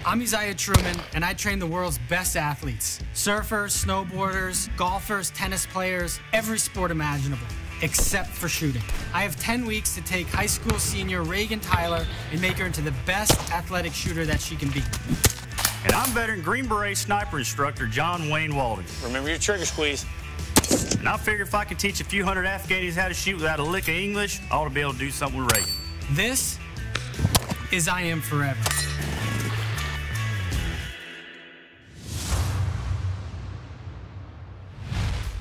I'm Isaiah Truman, and I train the world's best athletes. Surfers, snowboarders, golfers, tennis players, every sport imaginable, except for shooting. I have 10 weeks to take high school senior Reagan Tyler and make her into the best athletic shooter that she can be. And I'm veteran Green Beret sniper instructor John Wayne Walding. Remember your trigger squeeze. And I figure if I can teach a few hundred Afghani's how to shoot without a lick of English, I ought to be able to do something with Reagan. This is I Am Forever.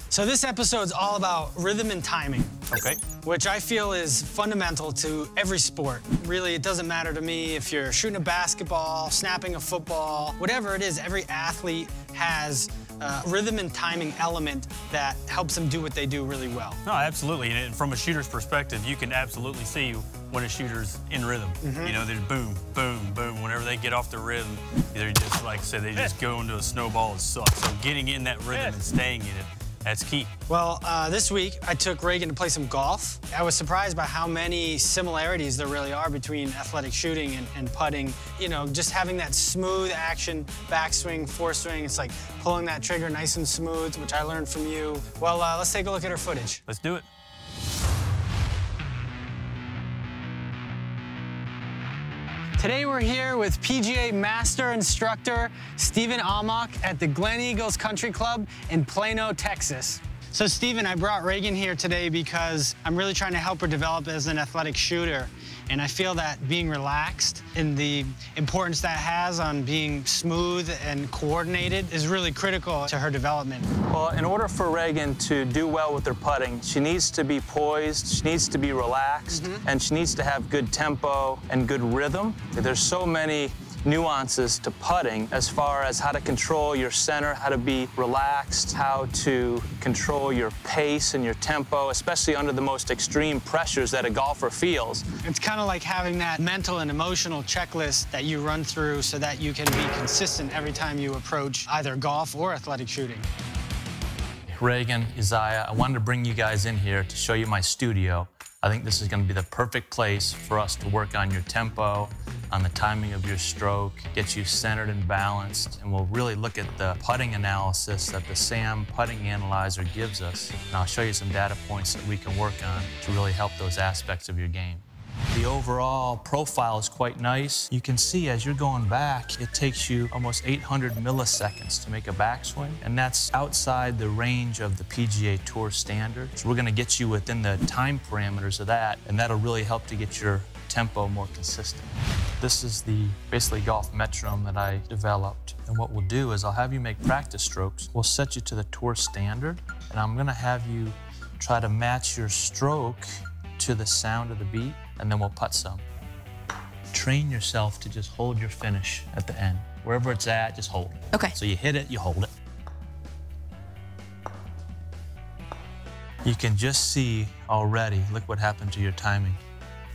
So this episode's all about rhythm and timing. Okay. Which I feel is fundamental to every sport. Really, it doesn't matter to me if you're shooting a basketball, snapping a football, whatever it is, every athlete has a rhythm and timing element that helps them do what they do really well. No, absolutely. And from a shooter's perspective, you can absolutely see when a shooter's in rhythm. You know, there's boom, boom, boom. Whenever they get off the rhythm, they're just, like I said, they just go into a snowball and suck. So getting in that rhythm and staying in it, that's key. Well, this week I took Reagan to play some golf. I was surprised by how many similarities there really are between athletic shooting and putting. You know, just having that smooth action, backswing, foreswing. It's like pulling that trigger nice and smooth, which I learned from you. Well, let's take a look at her footage. Let's do it. Today we're here with PGA Master Instructor Stephen Almach at the Glen Eagles Country Club in Plano, Texas. So Stephen, I brought Reagan here today because I'm really trying to help her develop as an athletic shooter. And I feel that being relaxed and the importance that has on being smooth and coordinated is really critical to her development. Well, in order for Reagan to do well with her putting, she needs to be poised, she needs to be relaxed, and she needs to have good tempo and good rhythm. There's so many nuances to putting as far as how to control your center, how to be relaxed, how to control your pace and your tempo, especially under the most extreme pressures that a golfer feels. It's kind of like having that mental and emotional checklist that you run through so that you can be consistent every time you approach either golf or athletic shooting. Reagan, Isaiah, I wanted to bring you guys in here to show you my studio. I think this is going to be the perfect place for us to work on your tempo, on the timing of your stroke, get you centered and balanced, and we'll really look at the putting analysis that the SAM putting analyzer gives us. And I'll show you some data points that we can work on to really help those aspects of your game. The overall profile is quite nice. You can see as you're going back, it takes you almost 800 milliseconds to make a backswing, and that's outside the range of the PGA Tour standard. So we're gonna get you within the time parameters of that, and that'll really help to get your tempo more consistent. This is the basically golf metronome that I developed. And what we'll do is I'll have you make practice strokes. We'll set you to the tour standard, and I'm gonna have you try to match your stroke to the sound of the beat, and then we'll putt some. Train yourself to just hold your finish at the end. Wherever it's at, just hold it. Okay. So you hit it, you hold it. You can just see already, look what happened to your timing.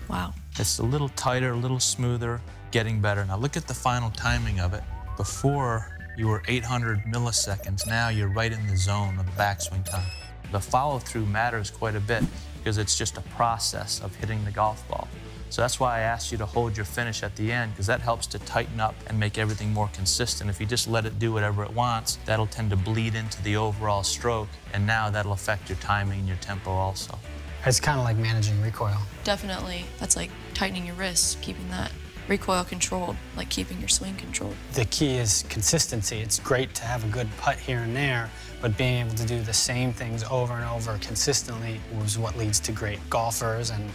Wow. It's a little tighter, a little smoother, getting better. Now look at the final timing of it. Before you were 800 milliseconds, now you're right in the zone of the backswing time. The follow-through matters quite a bit because it's just a process of hitting the golf ball. So that's why I asked you to hold your finish at the end, because that helps to tighten up and make everything more consistent. If you just let it do whatever it wants, that'll tend to bleed into the overall stroke, and now that'll affect your timing and your tempo also. It's kind of like managing recoil. Definitely. That's like tightening your wrists, keeping that recoil controlled, like keeping your swing controlled. The key is consistency. It's great to have a good putt here and there, but being able to do the same things over and over consistently was what leads to great golfers and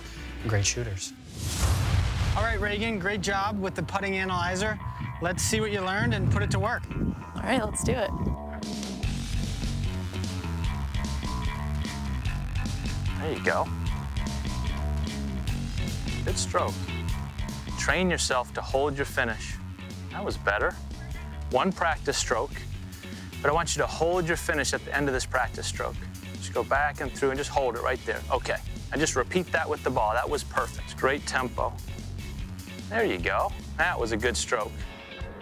great shooters. All right, Reagan, great job with the putting analyzer. Let's see what you learned and put it to work. All right, let's do it. There you go. Good stroke. Train yourself to hold your finish. That was better. One practice stroke, but I want you to hold your finish at the end of this practice stroke. Just go back and through and just hold it right there. Okay, and just repeat that with the ball. That was perfect. Great tempo. There you go. That was a good stroke.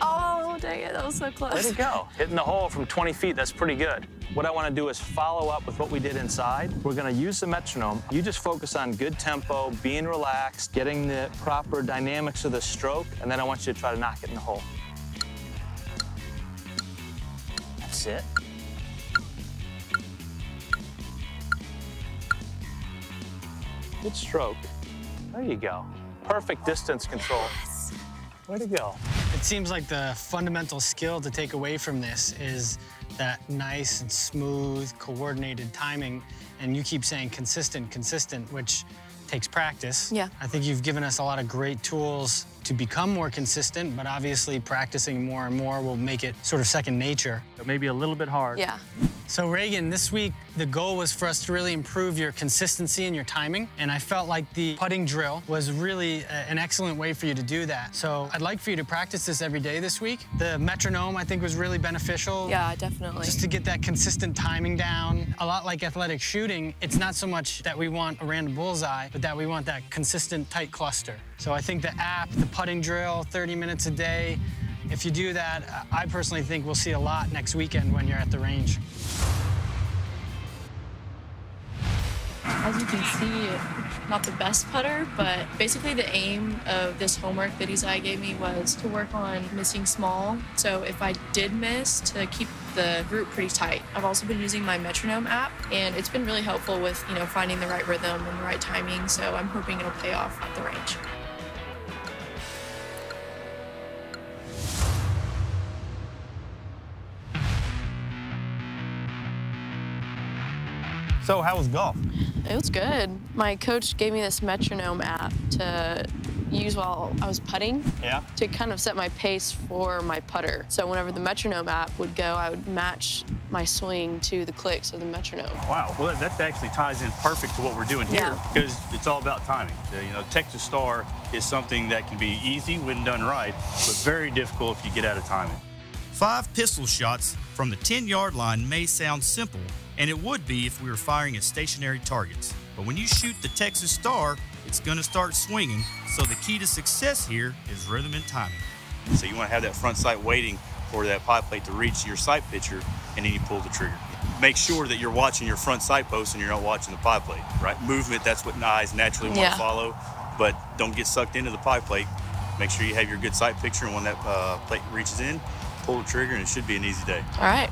Oh, dang it, that was so close. Way to go. Hitting the hole from 20 feet, that's pretty good. What I want to do is follow up with what we did inside. We're going to use the metronome. You just focus on good tempo, being relaxed, getting the proper dynamics of the stroke, and then I want you to try to knock it in the hole. sit. Good stroke. There you go. Perfect distance control. Yes. Way to go. It seems like the fundamental skill to take away from this is that nice and smooth, coordinated timing. And you keep saying consistent, consistent, which takes practice. Yeah. I think you've given us a lot of great tools to become more consistent, but obviously practicing more and more will make it sort of second nature. Maybe a little bit hard. Yeah. So Reagan, this week, the goal was for us to really improve your consistency and your timing. And I felt like the putting drill was really an excellent way for you to do that. So I'd like for you to practice this every day this week. The metronome, I think, was really beneficial. Yeah, definitely. Just to get that consistent timing down. A lot like athletic shooting, it's not so much that we want a random bullseye, but that we want that consistent, tight cluster. So I think the app, the putting drill, 30 minutes a day, if you do that, I personally think we'll see a lot next weekend when you're at the range. As you can see, not the best putter, but basically the aim of this homework that Isaiah gave me was to work on missing small. So if I did miss, to keep the group pretty tight. I've also been using my metronome app, and it's been really helpful with, you know, finding the right rhythm and the right timing. So I'm hoping it'll pay off at the range. So how was golf? It was good. My coach gave me this metronome app to use while I was putting. Yeah. To kind of set my pace for my putter. So whenever the metronome app would go, I would match my swing to the clicks of the metronome. Wow, well that actually ties in perfect to what we're doing here, because it's all about timing. You know, Texas Star is something that can be easy when done right, but very difficult if you get out of timing. 5 pistol shots from the 10-yard line may sound simple, and it would be if we were firing at stationary targets. But when you shoot the Texas Star, it's gonna start swinging, so the key to success here is rhythm and timing. So you want to have that front sight waiting for that pie plate to reach your sight picture, and then you pull the trigger. Make sure that you're watching your front sight post and you're not watching the pie plate, right? Movement, that's what eyes naturally want to follow, but don't get sucked into the pie plate. Make sure you have your good sight picture, and when that plate reaches in, pull the trigger, and it should be an easy day. All right.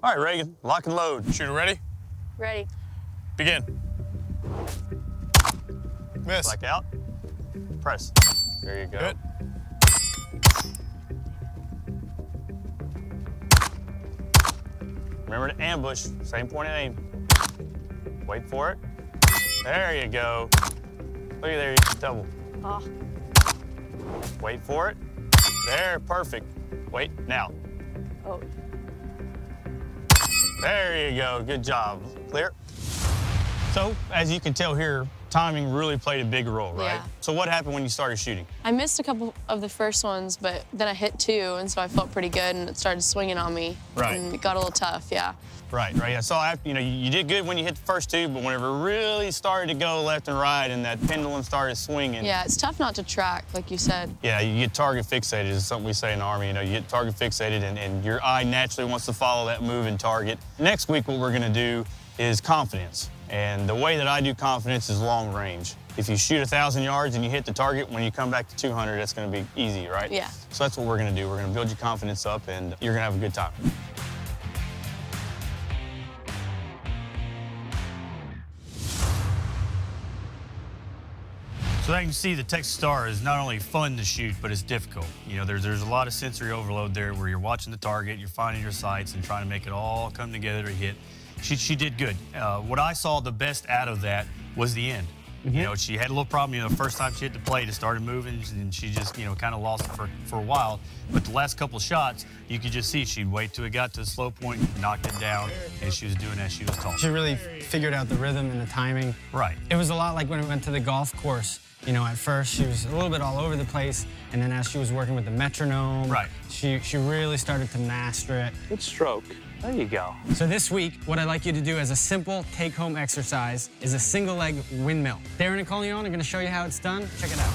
All right, Reagan, lock and load. Shooter ready? Ready. Begin. Miss. Black out. Press. There you go. Good. Remember to ambush. Same point of aim. Wait for it. There you go. Look at there, you double. Oh. Wait for it. There, perfect. Wait, now. Oh. There you go, good job. Clear? So, as you can tell here, timing really played a big role, right? Yeah. So what happened when you started shooting? I missed a couple of the first ones, but then I hit 2, and so I felt pretty good, and it started swinging on me. Right. And it got a little tough, yeah. Right. Yeah, so you did good when you hit the first 2, but whenever it really started to go left and right and that pendulum started swinging. Yeah, it's tough not to track, like you said. Yeah, you get target fixated is something we say in the Army. You know, you get target fixated and your eye naturally wants to follow that moving target. Next week, what we're gonna do is confidence. And the way that I do confidence is long range. If you shoot 1,000 yards and you hit the target, when you come back to 200, that's gonna be easy, right? Yeah. So that's what we're gonna do. We're gonna build your confidence up, and you're gonna have a good time. So as you can see, the Texas Star is not only fun to shoot, but it's difficult. You know, there's a lot of sensory overload there where you're watching the target, you're finding your sights and trying to make it all come together to hit. She did good. What I saw the best out of that was the end. You know, she had a little problem, the first time she hit the plate, it started moving, and she just, kind of lost it for a while. But the last couple of shots, you could just see she'd wait till it got to the slow point, knocked it down, and she was doing as she was taught. She really figured out the rhythm and the timing. Right. It was a lot like when we went to the golf course. You know, at first she was a little bit all over the place, and then as she was working with the metronome, she really started to master it. Good stroke. There you go. So this week, what I'd like you to do as a simple take-home exercise is a single-leg windmill. Darren and Coleon are gonna show you how it's done. Check it out.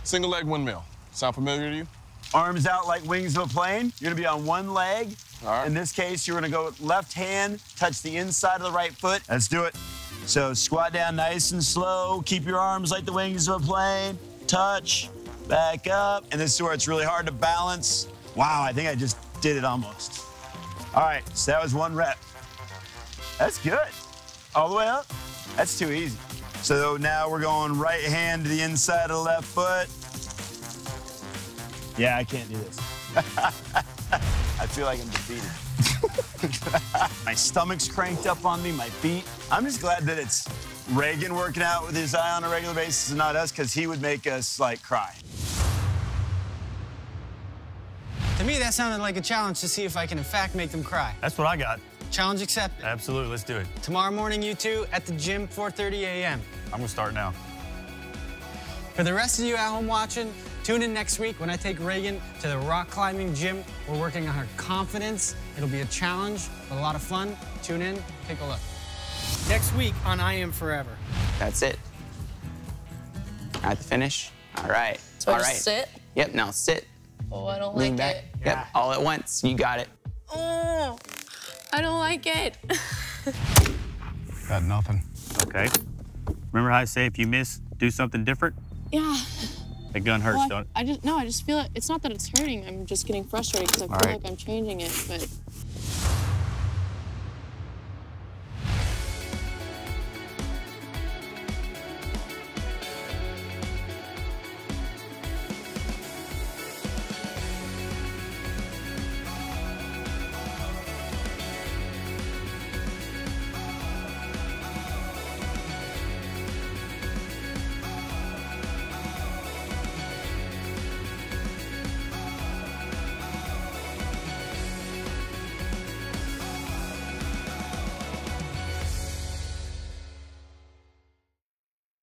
Single-leg windmill. Sound familiar to you? Arms out like wings of a plane. You're gonna be on one leg. All right. In this case, you're gonna go left hand, touch the inside of the right foot. Let's do it. So squat down nice and slow. Keep your arms like the wings of a plane. touch, back up, and this is where it's really hard to balance. Wow, I think I just did it almost. All right, so that was 1 rep. That's good. All the way up? That's too easy. So now we're going right hand to the inside of the left foot. Yeah, I can't do this. I feel like I'm defeated. My stomach's cranked up on me, my feet. I'm just glad that it's Reagan working out with his eye on a regular basis and not us, because he would make us, like, cry. To me, that sounded like a challenge to see if I can, in fact, make them cry. That's what I got. Challenge accepted. Absolutely, let's do it. Tomorrow morning, you two, at the gym, 4:30 a.m. I'm gonna start now. For the rest of you at home watching, tune in next week when I take Reagan to the rock climbing gym. We're working on her confidence. It'll be a challenge, a lot of fun. Tune in, take a look. Next week on I Am Forever. That's it. At the finish. All right. So all I right. just sit? Yep, now sit. Oh, I don't Lean like back. it. Yep, all at once. You got it. Oh, I don't like it. Got nothing. Okay. Remember how I say if you miss, do something different? Yeah. That gun hurts, Well, don't it? I just feel it. It's not that it's hurting. I'm just getting frustrated because I feel like I'm changing it, but